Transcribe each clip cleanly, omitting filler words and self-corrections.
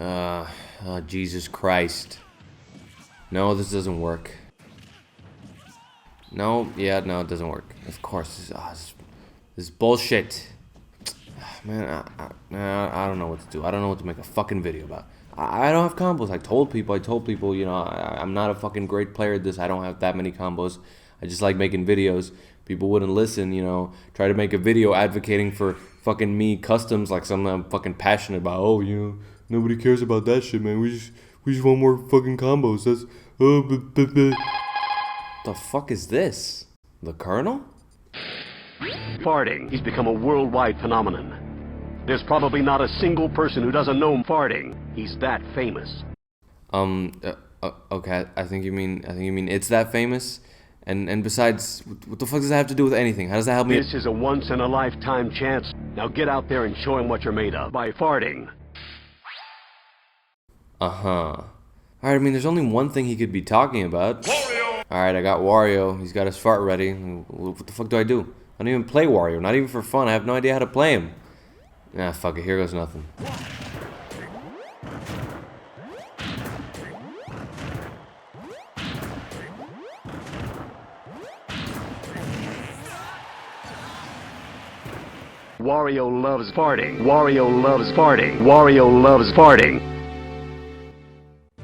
Oh, Jesus Christ. No, this doesn't work. No, yeah, no, it doesn't work. Of course, this is bullshit. Man, I don't know what to do. I don't know what to make a fucking video about. I don't have combos. I told people, you know, I'm not a fucking great player at this. I don't have that many combos. I just like making videos. People wouldn't listen, you know. Try to make a video advocating for fucking me customs like something I'm fucking passionate about. Oh, you know, nobody cares about that shit, man. We just want more fucking combos. That's The fuck is this? The Colonel? Farting. He's become a worldwide phenomenon. There's probably not a single person who doesn't know farting. He's that famous. Okay, I think you mean it's that famous? And besides, what the fuck does that have to do with anything? How does that help me? This is a once-in-a-lifetime chance. Now get out there and show him what you're made of by farting. Alright, I mean, there's only one thing he could be talking about. WARIO! Alright, I got Wario. He's got his fart ready. What the fuck do? I don't even play Wario. Not even for fun. I have no idea how to play him. Nah, fuck it. Here goes nothing. Wario loves farting. Wario loves farting. Wario loves farting.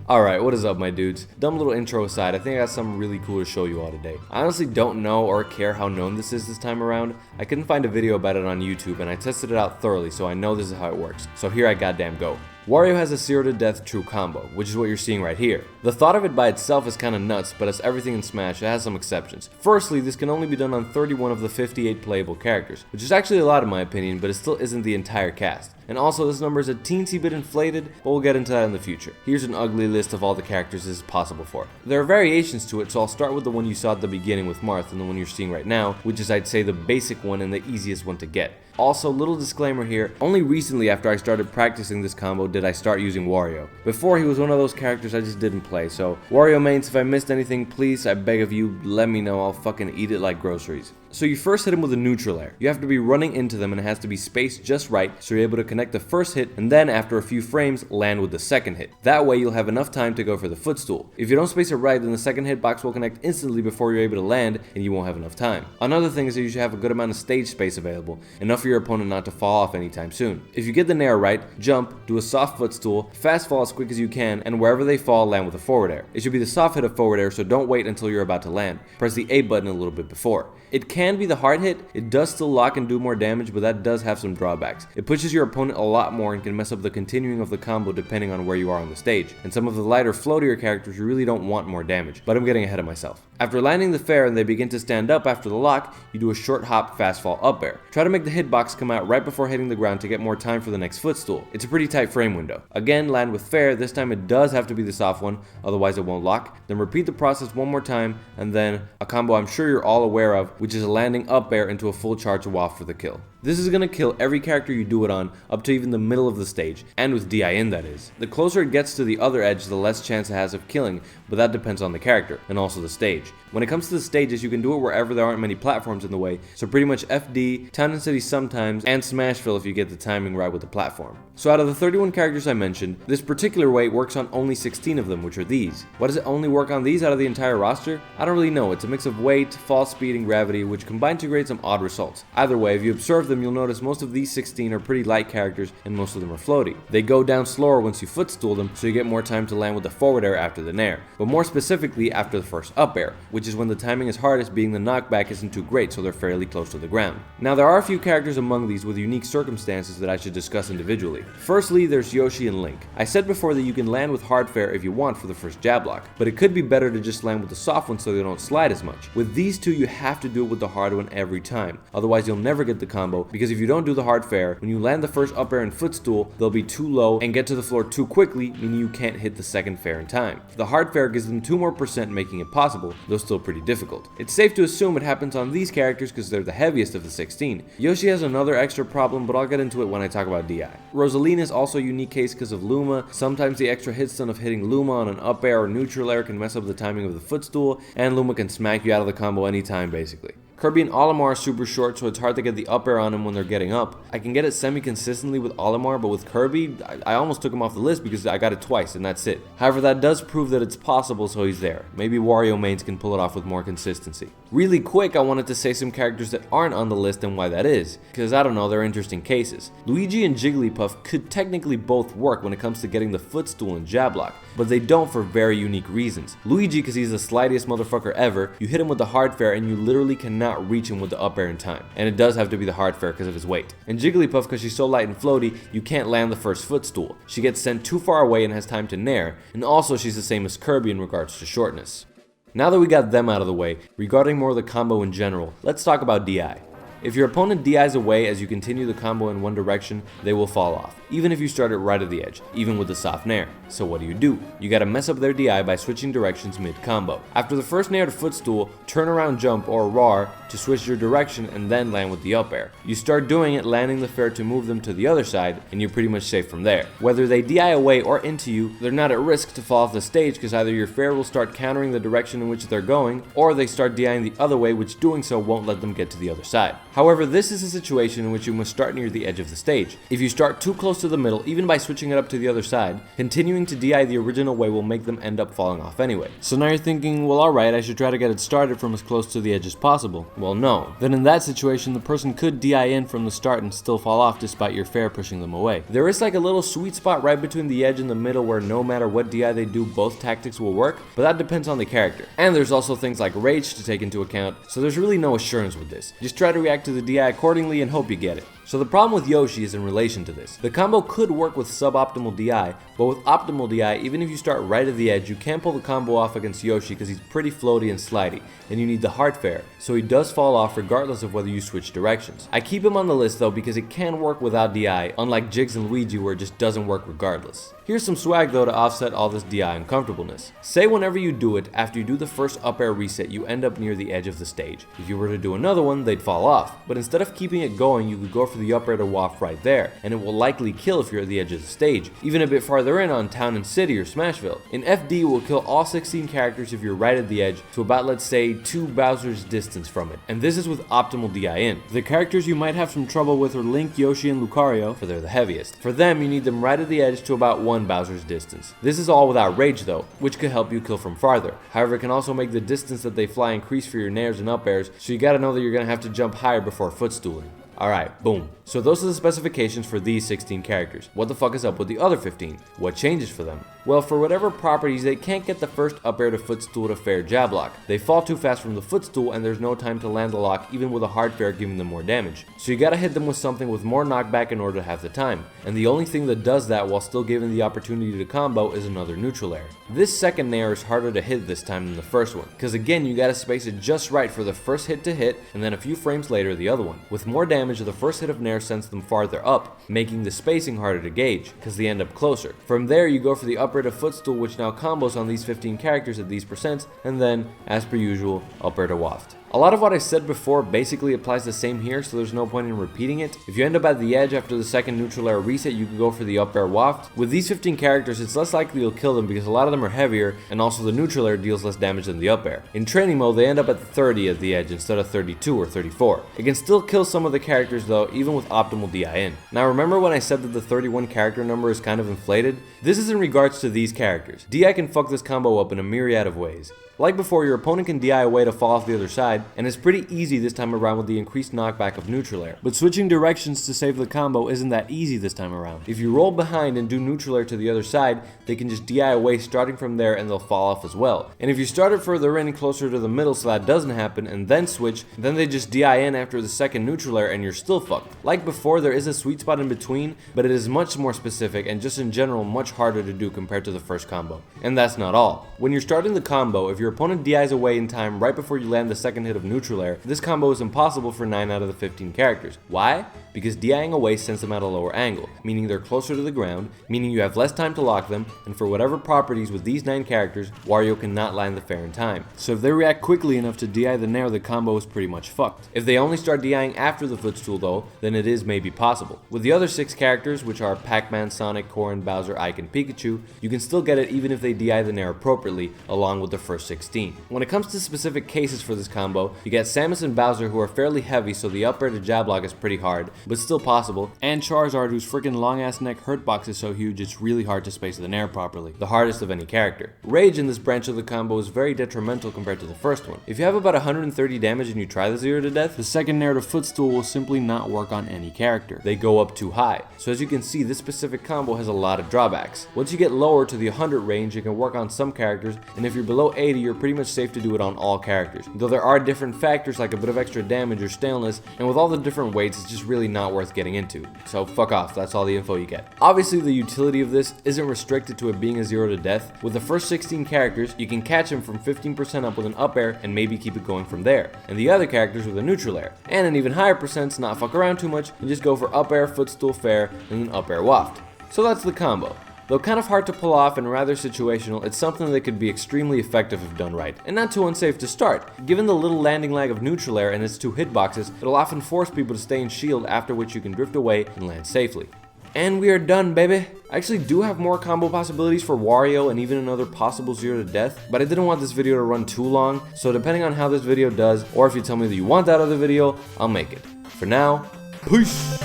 Alright, what is up, my dudes? Dumb little intro aside, I think I got something really cool to show you all today. I honestly don't know or care how known this is this time around. I couldn't find a video about it on YouTube, and I tested it out thoroughly, so I know this is how it works. So here I goddamn go. Wario has a 0 to death true combo, which is what you're seeing right here. The thought of it by itself is kinda nuts, but as everything in Smash, it has some exceptions. Firstly, this can only be done on 31 of the 58 playable characters, which is actually a lot in my opinion, but it still isn't the entire cast. And also, this number is a teensy bit inflated, but we'll get into that in the future. Here's an ugly list of all the characters this is possible for. There are variations to it, so I'll start with the one you saw at the beginning with Marth and the one you're seeing right now, which is, I'd say, the basic one and the easiest one to get. Also, little disclaimer here, only recently after I started practicing this combo did I start using Wario. Before, he was one of those characters I just didn't play, so Wario mains, if I missed anything, please, I beg of you, let me know. I'll fucking eat it like groceries. So you first hit him with a neutral air. You have to be running into them and it has to be spaced just right so you're able to connect the first hit and then after a few frames land with the second hit. That way you'll have enough time to go for the footstool. If you don't space it right, then the second hitbox will connect instantly before you're able to land and you won't have enough time. Another thing is that you should have a good amount of stage space available, enough for your opponent not to fall off anytime soon. If you get the nair right, jump, do a soft footstool, fast fall as quick as you can, and wherever they fall, land with a forward air. It should be the soft hit of forward air, so don't wait until you're about to land. Press the A button a little bit before. It can be the hard hit. It does still lock and do more damage, but that does have some drawbacks. It pushes your opponent a lot more and can mess up the continuing of the combo depending on where you are on the stage. And some of the lighter, floatier characters you really don't want more damage, but I'm getting ahead of myself. After landing the fair and they begin to stand up after the lock, you do a short hop fast fall up air. Try to make the hitbox come out right before hitting the ground to get more time for the next footstool. It's a pretty tight frame window. Again, land with fair. This time it does have to be the soft one, otherwise it won't lock. Then repeat the process one more time, and then a combo I'm sure you're all aware of, which is a landing up air into a full charge waft for the kill. This is gonna kill every character you do it on, up to even the middle of the stage, and with DI in that is. The closer it gets to the other edge, the less chance it has of killing, but that depends on the character, and also the stage. When it comes to the stages, you can do it wherever there aren't many platforms in the way, so pretty much FD, Town and City sometimes, and Smashville if you get the timing right with the platform. So out of the 31 characters I mentioned, this particular way works on only 16 of them, which are these. Why does it only work on these out of the entire roster? I don't really know. It's a mix of weight, fall speed, and gravity, which combine to create some odd results. Either way, if you observe them, you'll notice most of these 16 are pretty light characters and most of them are floaty. They go down slower once you footstool them, so you get more time to land with the forward air after the nair, but more specifically after the first up air, which is when the timing is hardest, being the knockback isn't too great, so they're fairly close to the ground. Now there are a few characters among these with unique circumstances that I should discuss individually. Firstly, there's Yoshi and Link. I said before that you can land with hard fair if you want for the first jab block, but it could be better to just land with the soft one so they don't slide as much. With these two, you have to do it with the hard one every time, otherwise you'll never get the combo, because if you don't do the hard fair, when you land the first up air and footstool, they'll be too low and get to the floor too quickly, meaning you can't hit the second fair in time. The hard fair gives them 2 more %, making it possible, though still pretty difficult. It's safe to assume it happens on these characters because they're the heaviest of the 16. Yoshi has another extra problem, but I'll get into it when I talk about DI. Rosalina is also a unique case because of Luma. Sometimes the extra hit stun of hitting Luma on an up air or neutral air can mess up the timing of the footstool, and Luma can smack you out of the combo anytime basically. Kirby and Olimar are super short, so it's hard to get the up air on him when they're getting up. I can get it semi-consistently with Olimar, but with Kirby, I almost took him off the list because I got it twice, and that's it. However, that does prove that it's possible, so he's there. Maybe Wario mains can pull it off with more consistency. Really quick, I wanted to say some characters that aren't on the list and why that is, because I don't know, they're interesting cases. Luigi and Jigglypuff could technically both work when it comes to getting the footstool and jab lock, but they don't for very unique reasons. Luigi, because he's the slidiest motherfucker ever, you hit him with the hard fair and you literally cannot reach him with the up air in time. And it does have to be the hard fair because of his weight. And Jigglypuff, because she's so light and floaty, you can't land the first footstool. She gets sent too far away and has time to nair, and also she's the same as Kirby in regards to shortness. Now that we got them out of the way, regarding more of the combo in general, let's talk about DI. If your opponent DIs away as you continue the combo in one direction, they will fall off, even if you start it right at the edge, even with the soft nair. So what do? You gotta mess up their DI by switching directions mid-combo. After the first nair to footstool, turn around jump or RAR to switch your direction and then land with the up air. You start doing it, landing the fair to move them to the other side, and you're pretty much safe from there. Whether they DI away or into you, they're not at risk to fall off the stage because either your fair will start countering the direction in which they're going, or they start DIing the other way, which doing so won't let them get to the other side. However, this is a situation in which you must start near the edge of the stage. If you start too close to the middle, even by switching it up to the other side, continuing to DI the original way will make them end up falling off anyway. So now you're thinking, well alright, I should try to get it started from as close to the edge as possible. Well no. Then in that situation, the person could DI in from the start and still fall off despite your fair pushing them away. There is like a little sweet spot right between the edge and the middle where no matter what DI they do, both tactics will work, but that depends on the character. And there's also things like rage to take into account, so there's really no assurance with this. Just try to react to the DI accordingly and hope you get it. So the problem with Yoshi is in relation to this. The combo could work with suboptimal DI, but with optimal DI, even if you start right at the edge, you can't pull the combo off against Yoshi because he's pretty floaty and slidey, and you need the hard fair, so he does fall off regardless of whether you switch directions. I keep him on the list though because it can work without DI, unlike Jiggs and Luigi where it just doesn't work regardless. Here's some swag though to offset all this DI uncomfortableness. Say whenever you do it, after you do the first up air reset, you end up near the edge of the stage. If you were to do another one, they'd fall off, but instead of keeping it going, you could go for the up air to waft right there, and it will likely kill if you're at the edge of the stage, even a bit farther in on Town and City or Smashville. In FD, it will kill all 16 characters if you're right at the edge to about, let's say, 2 Bowser's distance from it, and this is with optimal DI in. The characters you might have some trouble with are Link, Yoshi, and Lucario, for they're the heaviest. For them, you need them right at the edge to about 1 Bowser's distance. This is all without rage though, which could help you kill from farther. However, it can also make the distance that they fly increase for your nairs and up airs, so you gotta know that you're gonna have to jump higher before footstooling. Alright, boom. So those are the specifications for these 16 characters. What the fuck is up with the other 15? What changes for them? Well, for whatever properties, they can't get the first up air to footstool to fair jab lock. They fall too fast from the footstool and there's no time to land the lock even with a hard fair giving them more damage. So you gotta hit them with something with more knockback in order to have the time. And the only thing that does that while still giving the opportunity to combo is another neutral air. This second nair is harder to hit this time than the first one, because again you gotta space it just right for the first hit to hit and then a few frames later the other one. With more damage, the first hit of nair sends them farther up, making the spacing harder to gauge, because they end up closer. From there you go for the up air to footstool, which now combos on these 15 characters at these percents, and then, as per usual, up air to waft. A lot of what I said before basically applies the same here, so there's no point in repeating it. If you end up at the edge after the second neutral air reset, you can go for the up air waft. With these 15 characters, it's less likely you'll kill them because a lot of them are heavier, and also the neutral air deals less damage than the up air. In training mode, they end up at 30 at the edge instead of 32 or 34. It can still kill some of the characters though, even with optimal DI in. Now remember when I said that the 31 character number is kind of inflated? This is in regards to these characters. DI can fuck this combo up in a myriad of ways. Like before, your opponent can DI away to fall off the other side, and it's pretty easy this time around with the increased knockback of neutral air. But switching directions to save the combo isn't that easy this time around. If you roll behind and do neutral air to the other side, they can just DI away starting from there and they'll fall off as well. And if you start it further in, closer to the middle so that doesn't happen, and then switch, then they just DI in after the second neutral air and you're still fucked. Like before, there is a sweet spot in between, but it is much more specific and just in general much harder to do compared to the first combo. And that's not all. When you're starting the combo, if your opponent DIs away in time right before you land the second hit of neutral air, this combo is impossible for 9 out of the 15 characters. Why? Because DIing away sends them at a lower angle, meaning they're closer to the ground, meaning you have less time to lock them, and for whatever properties with these 9 characters, Wario cannot land the fair in time. So if they react quickly enough to DI the nair, the combo is pretty much fucked. If they only start DIing after the footstool though, then it is maybe possible. With the other 6 characters, which are Pac-Man, Sonic, Corrin, Bowser, Ike, and Pikachu, you can still get it even if they DI the nair appropriately, along with the first 6 16. When it comes to specific cases for this combo, you get Samus and Bowser, who are fairly heavy, so the up air to jab block is pretty hard, but still possible, and Charizard, whose freaking long ass neck hurt box is so huge it's really hard to space the nair properly, the hardest of any character. Rage in this branch of the combo is very detrimental compared to the first one. If you have about 130 damage and you try the 0 to death, the second nair to footstool will simply not work on any character. They go up too high. So as you can see, this specific combo has a lot of drawbacks. Once you get lower to the 100 range, it can work on some characters, and if you're below 80, you're pretty much safe to do it on all characters. Though there are different factors like a bit of extra damage or staleness, and with all the different weights, it's just really not worth getting into. So fuck off, that's all the info you get. Obviously, the utility of this isn't restricted to it being a 0 to death. With the first 16 characters, you can catch him from 15% up with an up air and maybe keep it going from there, and the other characters with a neutral air, and an even higher percent to not fuck around too much and just go for up air, footstool, fair, and an up air waft. So that's the combo. Though kind of hard to pull off and rather situational, it's something that could be extremely effective if done right, and not too unsafe to start. Given the little landing lag of neutral air and its 2 hitboxes, it'll often force people to stay in shield, after which you can drift away and land safely. And we are done, baby! I actually do have more combo possibilities for Wario and even another possible 0 to death, but I didn't want this video to run too long, so depending on how this video does, or if you tell me that you want that other video, I'll make it. For now, peace!